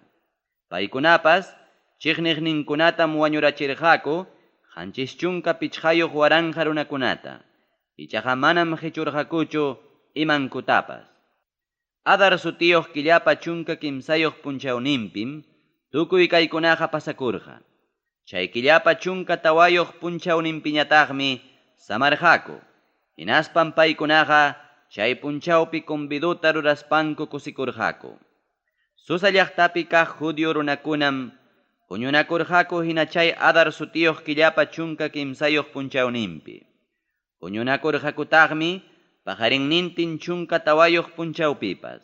Paykunapas chiqniqninkunatam wañurachirqaku qanchis chunka pichqayuq waranja runakunata, ichaqa manam hichurqakuchu imankutapas. Adar sutiyuq killapa chunka kimsayuq punchawninpim tukuy kaykunaqa pasakurqa. Chay killapa chunka tawayuq punchawninpiñataqmi samarqaku. Hinaspam paykunaqa chay punchawpi conviduta ruraspanku kusikurqaku. Susa llaqtapi kaq judío runakunam huñunakurqaku hina chay Adar sutiyuq killapa chunka kimsayuq punchawninpi. Huñunakurqakutaqmi pajarinnintin chunka tawayuq punchawpipas.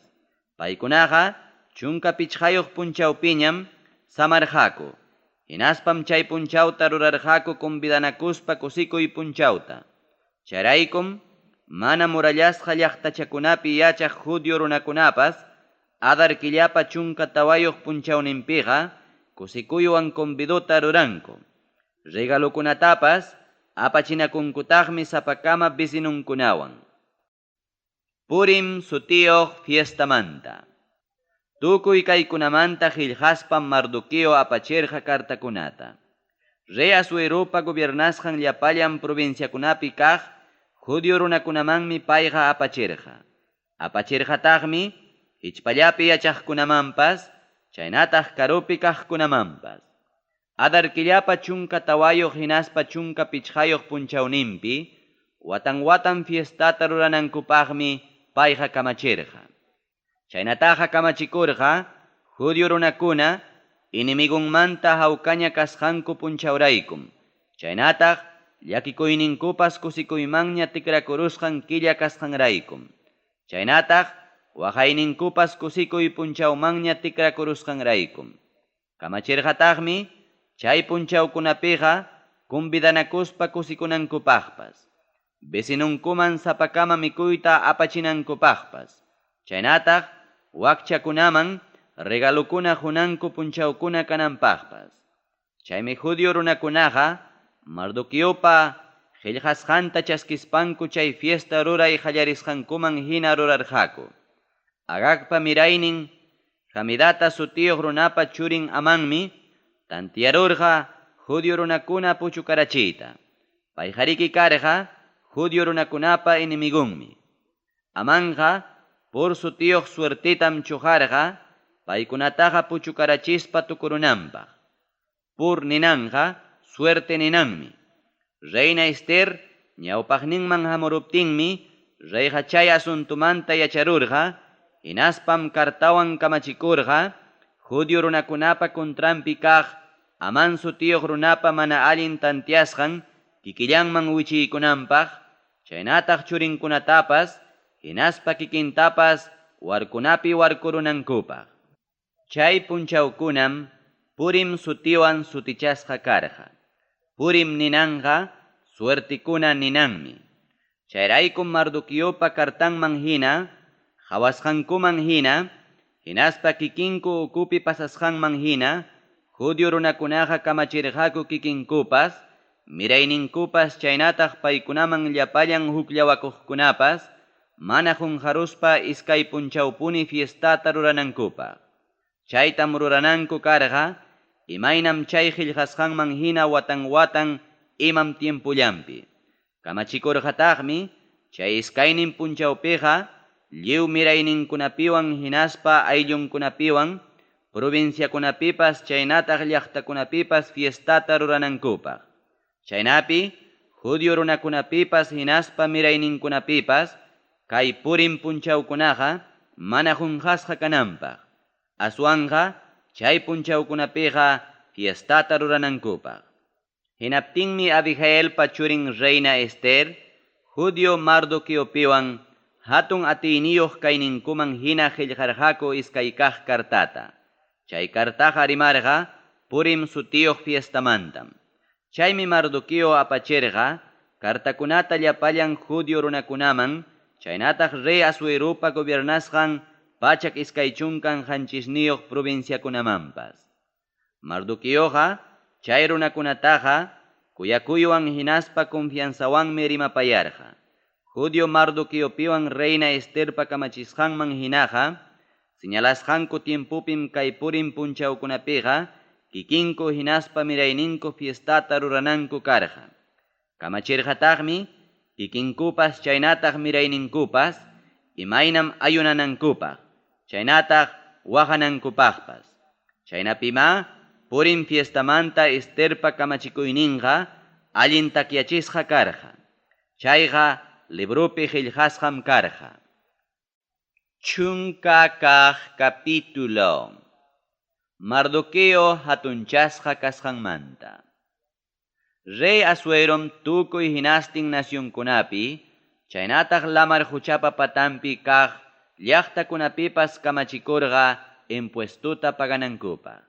Paykunaqa chunka pichqayuq punchawpiñam samarqaku. Hinaspam chay punchawta rurarqaku convidanakuspa kusikuy punchawta. Chayraykum mana murallasqa llaqtachakunapi yachaq judío runakunapas Adar killapa chunka tawayuq punchawninpiqa kusikuywan conviduta ruranku. Regalukunatapas apachinakunkutaqmi sapakama vecinunkunawan. Purim sutiyuq fiestamanta. Tukuy kaykunamanta qillqaspam Mardoqueo apachirqa kartakunata. Rey Asuerupa gobiernasqan llapallan provinciakunapi kaq judío runakunamanmi payqa apachirqa. Apachirqataqmi hichpallapi yachaqkunamanpas, chaynataq karupi kaqkunamanpas. Adar killapa chunka tawayuq hinaspa chunka pichqayuq punchawninpi watan fiestata ruranankupaqmi payqa kamachirqa. Chaynataqa kamachikurqa judío runakuna inimigunmanta hawkaña kasqanku punchawraykum. Chaynataq llakikuyninkupas kusikuymanña tikrakurusqan killa kasqanraykum. Chaynataq waqayninkupas kusikuy punchawmanña tikrakurusqanraykum. Kamachirqataqmi chay punchawkunapiqa convidanakuspa kusikunankupaqpas. Vecinunkuman sapakama mikuyta apachinankupaqpas. Chaynataq wakchakunaman regalukuna hunanku punchawkuna kananpaqpas. Chaymi judío runakunaqa Mardoqueopa qillqasqanta chaskispanku chay fiesta ruray qallarisqankuman hina rurarqaku. Agagpa miraynin Hamidata sutiyuq runapa churin amanmi tantiyarurqa judío runakuna puchukarachiyta. Payqariki karqa judío runakunapa inimigunmi. Amanqa por sutiyuq suertitam chuqarqa paykunataqa puchukarachispa tukurunanpaq. Por ninanqa suerte ninanmi. Reina Ester ñawpaqninman hamuruptinmi reyqa chay asuntumanta yacharurqa, hinaspam kartawan kamachikurqa judío runakunapa kontrampi kaq aman sutiyuq runapa mana allin tantiasqan kikillanman wichiykunanpaq, chaynataq churinkunatapas hinaspa kikintapas warkunapi warkurunankupaq. Chay punchawkunam Purim sutiwan sutichasqa karqa. Purim ninanqa suertikuna ninanmi. Chayraykum Mardukiopa kartanman hina, hawasqankuman hina, hinaspa kikinku ukupi pasasqanman hina, Judio runakunaqa kamachirqaku kikinkupas, mirayninkupas chaynataq paykunaman llapallan hukllawakuqkunapas, mana junjaruspa iskay punchawpuni fiestata ruranankupaq. Chaytam rurananku karqa, imaynam chay qillqasqanman hina watan imam tiempullampi. Kamachikurqataqmi, chay iskaynin punchawpiqa, lliw mirayninkunapiwan hinaspa ayllunkunapiwan, provinciakunapipas chaynataq llaqtakunapipas fiestata ruranankupaq. Chaynapi, Judio runakunapipas hinaspa mirayninkunapipas, kay Purim punchawkunaqa mana junqasqa kananpaq. Aswanqa, chay punchawkunapiqa fiestata ruranankupaq. Hinaptinmi Abigailpa churin reina Esther, Judio Mardukiopiwan hatun atiyniyuq kayninkuman hina qillqarqaku iskay kaq kartata. Chay kartaqa rimarqa Purim sutiyuq fiestamantam. Chaymi Mardukio apachirqa kartakunata llapallan Judio runakunaman, chaynataq rey Asuerupa gobiernasqan pachak iskay chunkan hanchisniyuq provinciakunamanpas. Mardukioqa chay runakunataqa kuyakuywan hinaspa confianzawanmi rimapayarqa. Judio Mardukiopiwan reina Esterpa kamachisqanman hinaqa, señalasqanku tiempupim kay Purim punchawkunapiqa, kikinku hinaspa mirayninku fiestata rurananku karqa. Kamachirqataqmi, kikinkupas chaynataq mirayninkupas, imaynam ayunanankupaq, chaynataq waqanankupaqpas. Chaynapima, Purim fiestamanta Esterpa kamachikuyninqa, allin takyachisqa karqa. Chayqa librupi qillqasqam karqa. Chunka kaq capítulo. Mardukio hatunchasqa kasqanmanta. Rey Asuerom tukuy hinastin nacionkunapi, chaynataq lamar huchapa patampi kaq llaqtakunapipas kamachikurqa impuestuta paganankupaq.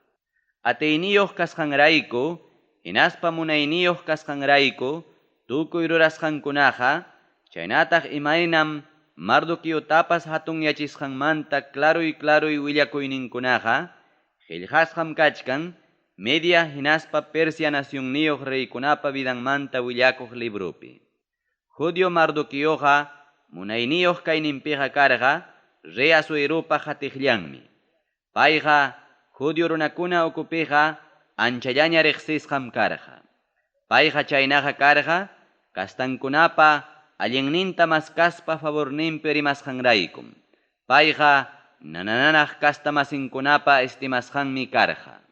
Atiyniyuq kasqanrayku, hinaspa munayniyuq kasqanrayku, tukuy rurasqankunaqa, chaynataq imaynam Mardukiotapas hatun yachisqanmanta claruy willakuyninkunaqa, qillqasqam kachkan, media hinaspa Persia nacionniyuq reykunapa vidanmanta willakuq librupi. Judio Mardukioqa munayniyuq kayninpiqa karqa, rey Asuerupa hatiqllanmi. Payqa Judio runakuna ukupiqa anchallaña riqsisqam karqa. Payqa chaynaqa karqa, kastankunapa allinninta maskaspa favorninpi rimasqanraykum. Payqa nananaq kastamasinkunapa estimasqanmi karqa.